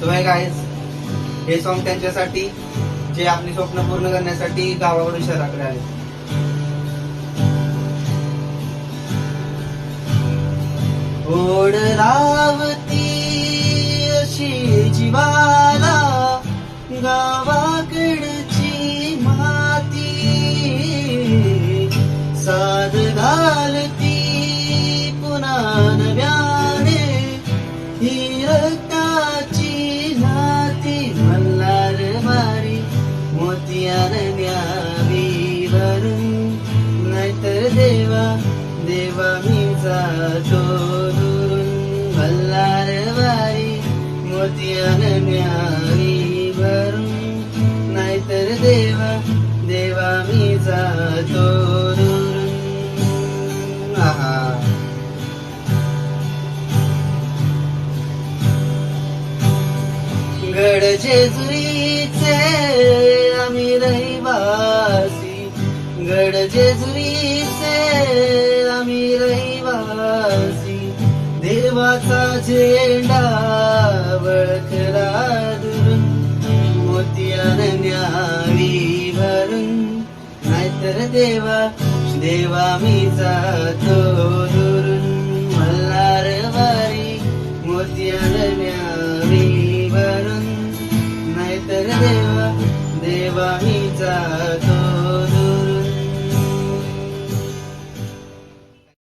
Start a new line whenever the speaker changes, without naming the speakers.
So guys, हे song त्यांच्यासाठी जे आपली स्वप्न पूर्ण करण्यासाठी गावाकडून शहराकडे आले. ओढ लावती अशी जीवाला गावाकडची माती, साध घालती पुन्हा नव्याने ही रक्ताची नाती. मल्हार वारी मोतियाने न्यावी भरून, नाहीतर देवा देवा मी जातो दुरून. मल्हार वारी मोतियाने न्यावी भरून, नाहीतर देवा देवा मी जातो दुरून. गड जेजुरीचे आम्ही रहिवासी, गड जेजुरीचे आम्ही रहिवासी. देवाचा झेंडा वळखला दुरून, मोतियाने न्यावी भरून, नाहीतर देवा देवा मी जातो दुरून. मल्हार वारी मोतियाने न्यावी भरून, नाहीतर देवा